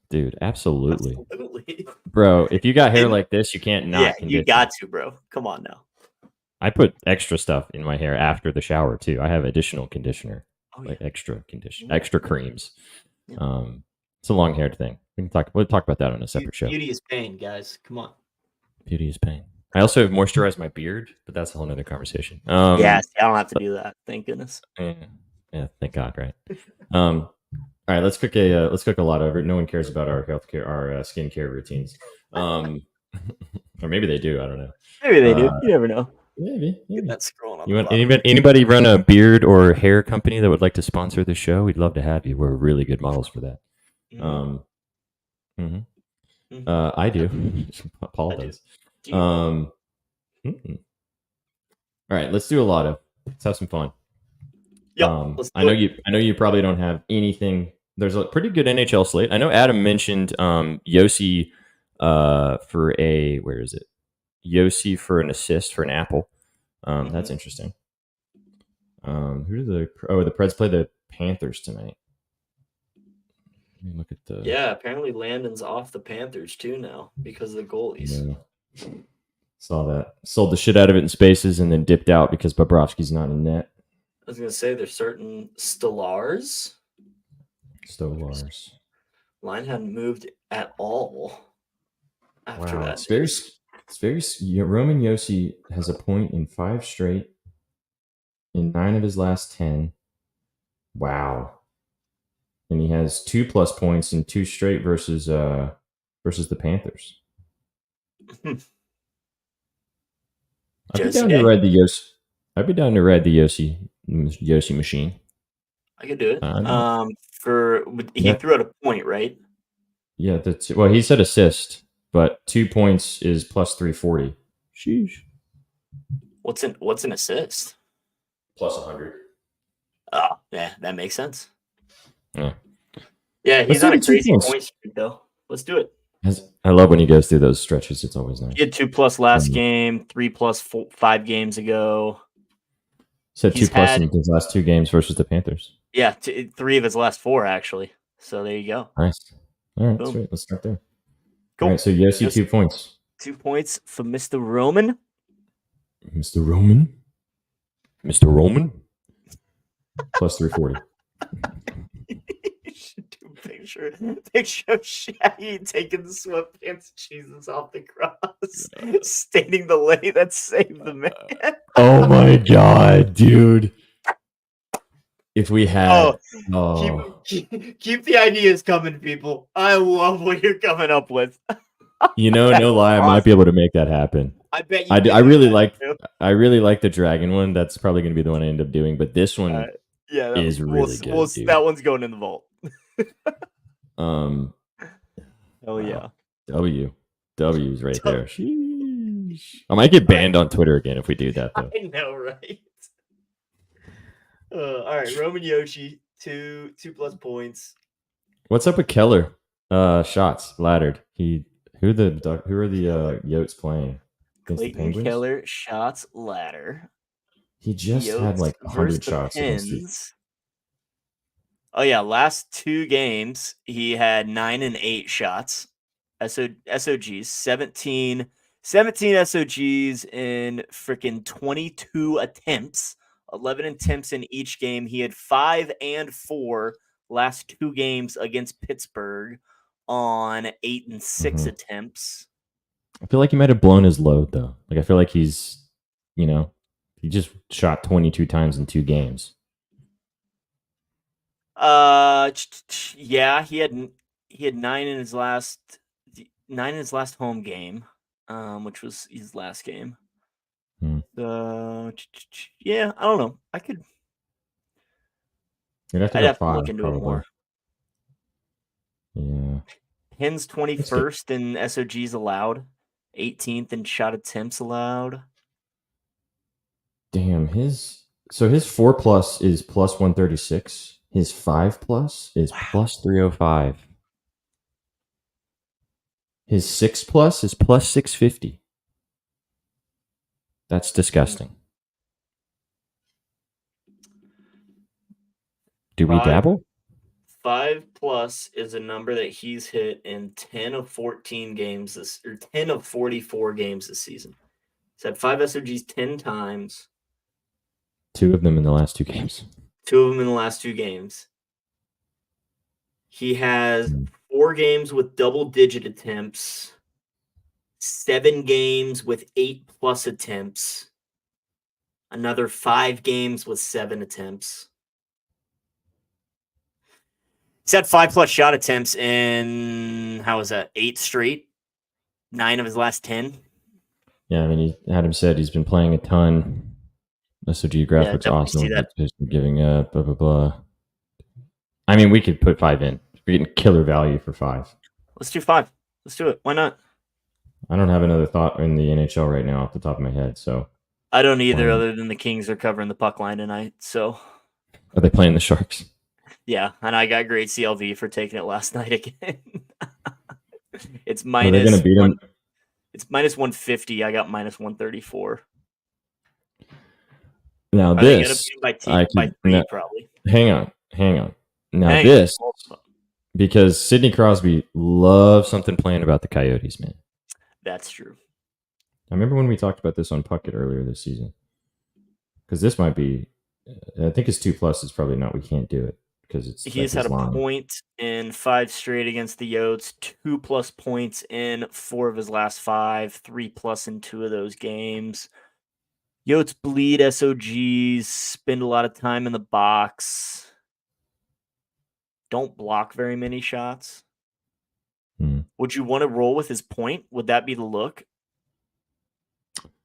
Dude, absolutely. Absolutely. Bro, if you got hair like this, you can't not condition. You got to, bro. Come on now. I put extra stuff in my hair after the shower too. I have additional conditioner, extra conditioner, extra creams. Yeah. It's a long-haired thing. We'll talk about that on a separate show. Beauty is pain, guys. Come on. Beauty is pain. I also moisturize my beard, but that's a whole nother conversation. I don't have to do that. Thank goodness. Yeah, thank God, right? All right, let's cook a lot over it. No one cares about our healthcare, our skincare routines, or maybe they do. I don't know. Maybe they do. You never know. Maybe. Get that scrolling on. You want anybody run a beard or hair company that would like to sponsor the show? We'd love to have you. We're really good models for that. I do. Paul does. All right, let's do a lot of. Let's have some fun. Yeah, I know you probably don't have anything. There's a pretty good NHL slate. I know Adam mentioned Yossi for where is it? Yossi for an assist for an apple. That's interesting. Who do the Preds play the Panthers tonight? Let me look at the. Yeah, apparently Landon's off the Panthers too now because of the goalies. Yeah. Saw that. Sold the shit out of it in spaces and then dipped out because Bobrovsky's not in net. I was gonna say there's certain Stellars. Line hadn't moved at all after that. It's very. Roman Yossi has a point in 5 straight, in 9 of his last 10. Wow. And he has 2+ points in 2 straight versus the Panthers. I'd be down to ride the Yossi. I'd be down to ride the Yossi machine. I could do it. He threw out a point, right? Yeah, he said assist, but 2 points is plus 340. Sheesh. What's an assist? Plus 100. Oh, yeah, that makes sense. Yeah, he's on a crazy point streak though. Let's do it. I love when he goes through those stretches. It's always nice. He had 2+ last game, 3+ 5 games ago. Said 2+ in his last 2 games versus the Panthers. Yeah, 3 of his last 4 actually. So there you go. Nice. All right, sweet. Let's start there. Cool. All right, so Yossi 2 points. 2 points for Mr. Roman. Mr. Roman. Plus 340. You should do a picture of Shaggy taking the sweatpants Jesus off the cross, stating the lay that saved the man. Oh my God, dude. if we had, Keep the ideas coming, people. I love what you're coming up with. no lie, I might be able to make that happen. I bet you. I really like the dragon one. That's probably going to be the one I end up doing. But this one is really good. Dude. That one's going in the vault. Hell yeah. W's right there. Sheesh. I might get banned on Twitter again if we do that, though. I know, right? All right, Roman Yoshi, 2+ points. What's up with Keller? Shots laddered. Who are the Yotes playing? Clayton Keller, shots ladder. He just had like 100 shots against the... Oh yeah, last 2 games he had 9 and 8 shots. SOGs, 17 SOGs in freaking 22 attempts, 11 attempts in each game. He had 5 and 4 last 2 games against Pittsburgh on 8 and 6 attempts. I feel like he might have blown his load though. Like I feel like he's, he just shot 22 times in 2 games. Yeah, he had 9 in his last home game, which was his last game. Yeah, I don't know. I'd have to look into it more. Yeah. Pins 21st in SOGs allowed, 18th in shot attempts allowed. Damn, his 4+ is plus 136. His 5+ is plus 305. His 6+ is plus 650. That's disgusting. Do we dabble? 5+ is a number that he's hit in 10 of 14 games or 10 of 44 games this season. He's had 5 SOGs 10 times. 2 of them in the last 2 games. 2 of them in the last 2 games. He has 4 games with double-digit attempts, 7 games with 8+ attempts, another 5 games with 7 attempts. He's had 5+ shot attempts in, 8 straight? 9 of his last 10? Yeah, I mean, Adam said he's been playing a ton. SOG graphics awesome. He's been giving up, blah, blah, blah. I mean, we could put 5 in. We're getting killer value for 5. Let's do 5. Let's do it. Why not? I don't have another thought in the NHL right now off the top of my head, so. I don't either, other than the Kings are covering the puck line tonight, so. Are they playing the Sharks? Yeah, and I got great CLV for taking it last night again. It's minus. Are they going to beat them? It's minus 150. I got minus 134. Now this, by 3, probably. Hang on. Now this, because Sidney Crosby loves something playing about the Coyotes, man. That's true. I remember when we talked about this on Puckett earlier this season. Because this might be, I think his 2+ is probably not. We can't do it because it's. He's had a point in 5 straight against the Yotes. 2+ points in 4 of his last 5. 3+ in 2 of those games. Yotes bleed SOGs, spend a lot of time in the box, don't block very many shots. Would you want to roll with his point? Would that be the look?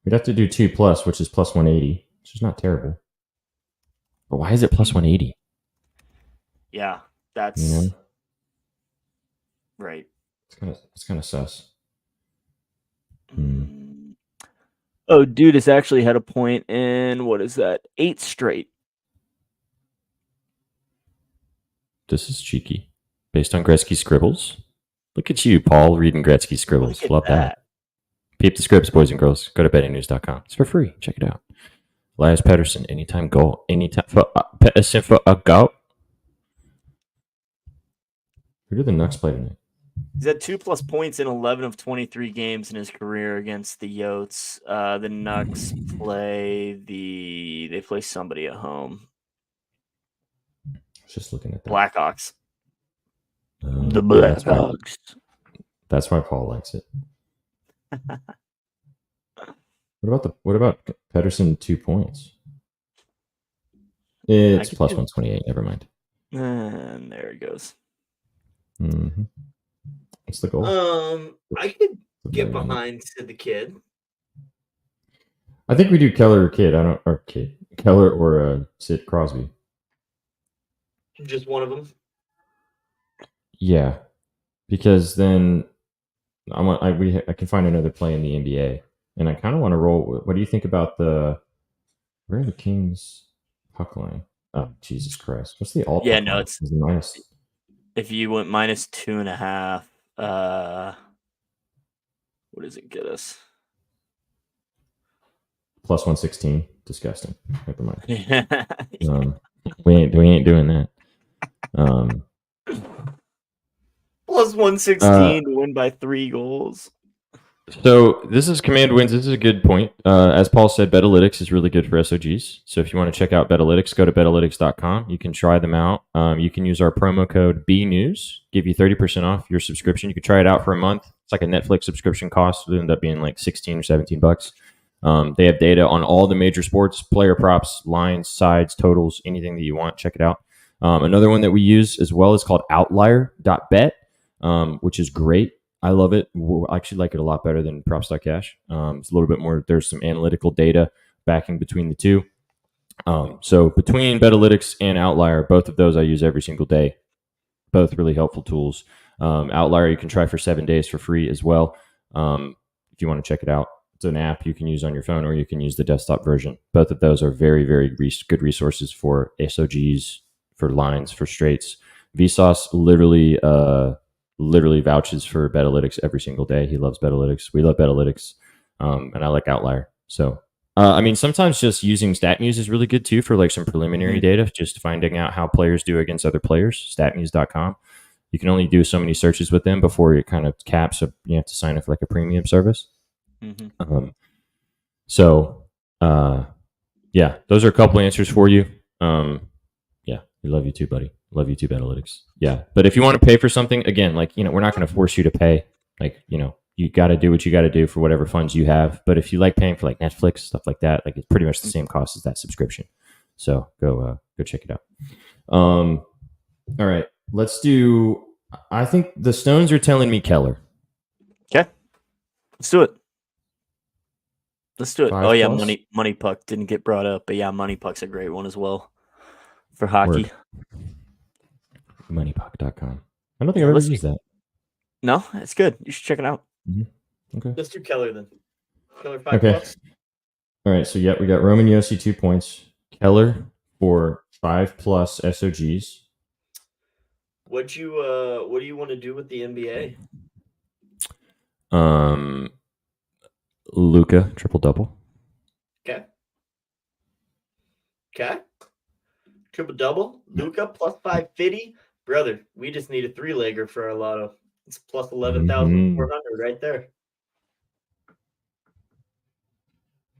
We'd have to do 2+, which is plus 180, which is not terrible. But why is it plus 180? Yeah, that's right. It's kind of sus. Oh, dude has actually had a point in, 8 straight. This is cheeky. Based on Gretzky scribbles. Look at you, Paul, reading Gretzky scribbles. Love that. Peep the scripts, boys and girls. Go to bettingnews.com. It's for free. Check it out. Elias Pettersson, anytime goal. Anytime for Pettersson for a goal. Who did the Nucks play tonight? He's had 2+ points in 11 of 23 games in his career against the Yotes. The Nucks they play somebody at home. I was just looking at that. Blackhawks. The Blackhawks. That's why Paul likes it. What about Pettersson 2 points? It's plus 128. Never mind. And there it goes. Mm-hmm. What's the goal? I could get behind Sid the Kid. I think we do Keller or Kid. Keller or Sid Crosby. Just one of them. Yeah, because then I can find another play in the NBA, and I kind of want to roll. What do you think about where are the Kings puck line? Oh, Jesus Christ! What's the alt? Yeah, no, it's minus. If you went minus 2.5, what does it get us? Plus 116. Disgusting. Never mind. Yeah. We ain't doing that. Plus 116 to win by 3 goals. So this is command wins. This is a good point. As Paul said, Betalytics is really good for SOGs. So if you want to check out Betalytics, go to betalytics.com. You can try them out. You can use our promo code BNews, give you 30% off your subscription. You can try it out for a month. It's like a Netflix subscription cost. It'll end up being like 16 or 17 bucks. They have data on all the major sports, player props, lines, sides, totals, anything that you want. Check it out. Another one that we use as well is called outlier.bet, which is great. I love it. I actually like it a lot better than props.cash. It's a little bit more, there's some analytical data backing between the two. So between Betalytics and Outlier, both of those I use every single day. Both really helpful tools. Outlier you can try for 7 days for free as well. If you want to check it out, it's an app you can use on your phone or you can use the desktop version. Both of those are very, very good resources for SOGs, for lines, for straights. Vsauce literally vouches for Betalytics every single day. He loves Betalytics. We love Betalytics. And I like Outlier. So, sometimes just using StatMuse is really good too for like some preliminary data, just finding out how players do against other players. Statmuse.com. You can only do so many searches with them before it kind of caps. So you have to sign up for like a premium service. Mm-hmm. Yeah, those are a couple answers for you. Yeah, we love you too, buddy. Love you too, Betalytics. Yeah, but if you want to pay for something, again, like, we're not going to force you to pay. Like, you got to do what you got to do for whatever funds you have. But if you like paying for like Netflix, stuff like that, like it's pretty much the same cost as that subscription. So go check it out. All right, let's do. I think the Stones are telling me Keller. Okay, let's do it. Let's do it. 5 Oh yeah, plus? money puck didn't get brought up, but yeah, money puck's a great one as well for hockey. Moneypuck.com. I don't think I've ever used that. No, it's good. You should check it out. Mm-hmm. Okay. Let's do Keller then. Keller 5 okay. plus. All right. So we got Roman Yossi 2 points. Keller for 5 plus SOGs. What do you want to do with the NBA? Luka triple double. Okay. Triple double. Luka plus 550. Brother, we just need a 3-legger for our lotto. It's plus 11,400 right there.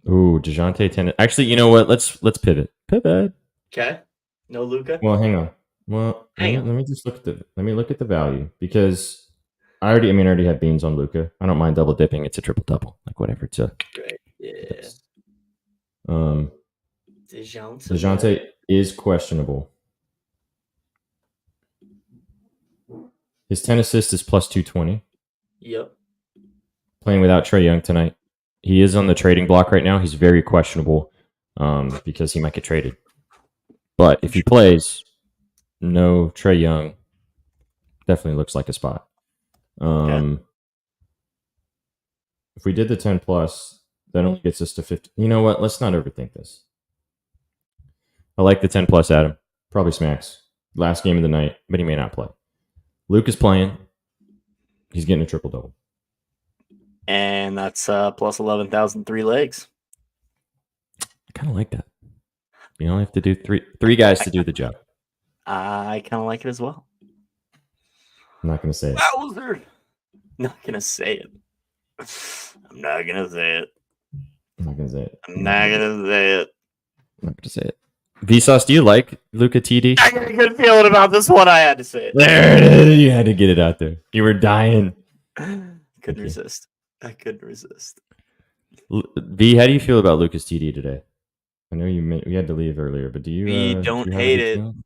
Ooh, DeJounte Tennis. Actually, you know what? Let's pivot. Okay. No Luka. Well, hang on. Well, let me just look at the value, because I already have beans on Luka. I don't mind double dipping. It's a triple double, like whatever. It's a great. Yeah. DeJounte is questionable. His 10 assists is plus 220. Yep. Playing without Trae Young tonight. He is on the trading block right now. He's very questionable because he might get traded. But if he plays, no Trae Young, definitely looks like a spot. If we did the 10 plus, that only gets us to 50. You know what? Let's not overthink this. I like the 10 plus, Adam. Probably smacks. Last game of the night, but he may not play. Luke is playing. He's getting a triple double. And that's plus 11,000 3 legs. I kind of like that. You only have to do three guys to do the job. I kind of like it as well. I'm not going to say it. Wowzer. Not going to say it. I'm not going to say it. I'm not going to say it. I'm not going to say it. I'm not going to say it. Vsauce, do you like Luka TD? I got a good feeling about this one. I had to say it. There it is. You had to get it out there. You were dying. Couldn't resist. I couldn't resist. V, how do you feel about Luka's TD today? I know we had to leave earlier, but do you? We do don't you have a hate good it. feeling?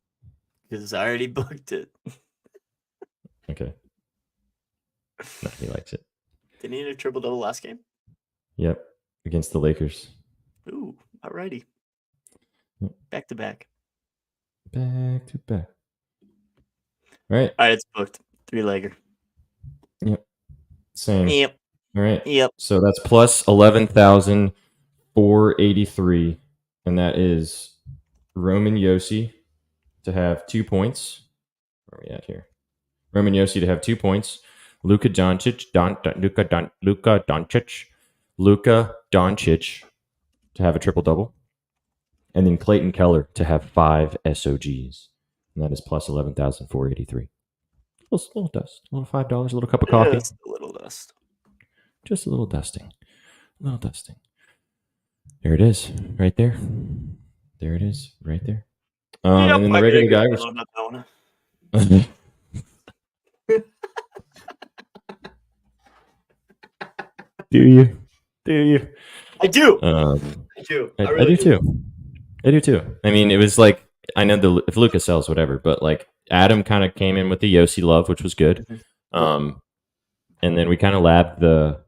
Because I already booked it. Okay. No, he likes it. Didn't he hit a triple-double last game? Yep, against the Lakers. Ooh, alrighty. Yep. Back to back. Back to back. All right. All right, it's booked. 3-legger. Yep. Same. Yep. All right. Yep. So that's plus 11,483, and that is Roman Yossi to have 2 points. Where are we at here? Roman Yossi to have 2 points. Luka Doncic to have a triple double, and then Clayton Keller to have 5 SOGs, and that is plus 11,483. Little dust, a little $5, a little cup of coffee, Just a little dust. just a little dusting, There it is, right there. There it is, right there. And then the regular guy was. Do you? I do. I do. I really do too. I do too. I mean, it was like, I know if Lucas sells, whatever, but like Adam kind of came in with the Yossi love, which was good. And then we kind of labbed the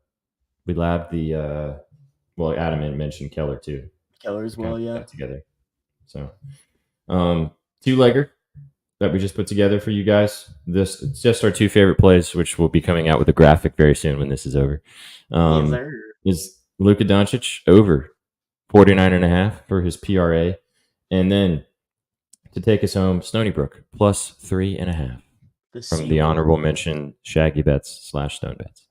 well, Adam had mentioned Keller too. Keller as well, yeah. Together. So, 2-legger that we just put together for you guys. It's just our 2 favorite plays, which will be coming out with a graphic very soon when this is over. Is Luka Doncic over 49.5 for his PRA, and then to take us home, Stony Brook plus 3.5 from the honorable mention Shaggy Bets / Stone Bets.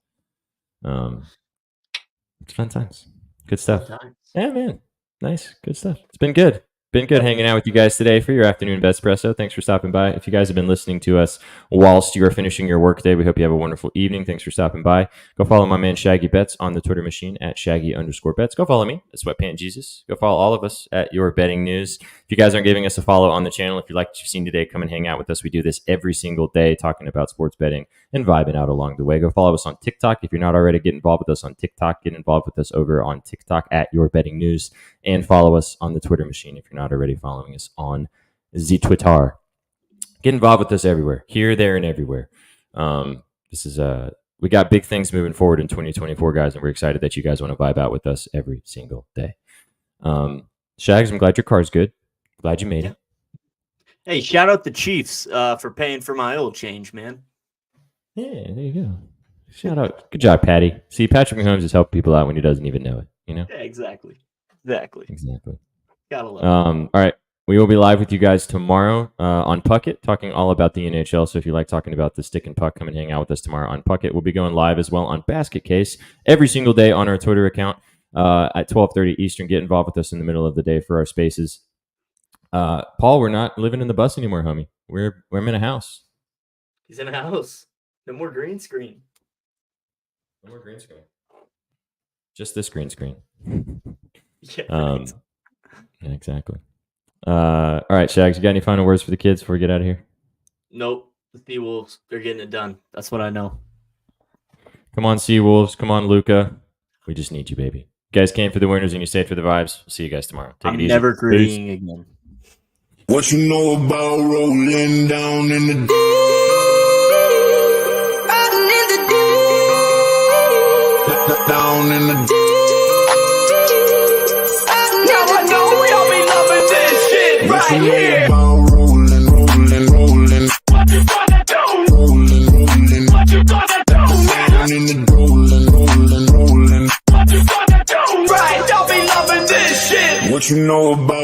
It's fun times, good stuff. Yeah, man, nice, good stuff. It's been good. Been good hanging out with you guys today for your afternoon Betspresso. Thanks for stopping by. If you guys have been listening to us whilst you are finishing your workday, we hope you have a wonderful evening. Thanks for stopping by. Go follow my man Shaggy Bets on the Twitter machine at Shaggy_Bets. Go follow me at Sweatpant Jesus. Go follow all of us at Your Betting News. If you guys aren't giving us a follow on the channel, if you like what you've seen today, come and hang out with us. We do this every single day, talking about sports betting and vibing out along the way. Go follow us on TikTok. If you're not already, get involved with us on TikTok. Get involved with us over on TikTok at Your Betting News, and follow us on the Twitter machine if you're not already following us on the Twitter. Get involved with us everywhere, here, there, and everywhere. This is we got big things moving forward in 2024, guys, and we're excited that you guys want to vibe out with us every single day. Shags, I'm glad your car's good. Glad you made it. Hey, shout out the Chiefs for paying for my oil change, man. Yeah, there you go. Shout out. Good job, Patty. See, Patrick Mahomes is helping people out when he doesn't even know it, you know? Yeah, exactly. Gotta love it. All right. We will be live with you guys tomorrow on Puckett, talking all about the NHL. So if you like talking about the stick and puck, come and hang out with us tomorrow on Puckett. We'll be going live as well on Basket Case every single day on our Twitter account at 12:30 Eastern. Get involved with us in the middle of the day for our spaces. Paul, we're not living in the bus anymore, homie. We're in a house. He's in a house. No more green screen. No more green screen. Just this green screen. Yeah, right. Yeah, exactly. All right, Shags, you got any final words for the kids before we get out of here? Nope. The Seawolves, they're getting it done. That's what I know. Come on, Seawolves. Come on, Luca. We just need you, baby. You guys came for the winners and you stayed for the vibes. We'll see you guys tomorrow. Take it easy. Never agreeing again. What you know about rolling down in the deep? Down in the deep. Now I know y'all be loving this shit What right you know here. about rolling? What you gonna do? Rolling. What you gonna do, man? Down in the rolling. What you gonna do? Right, y'all be loving this shit. What you know about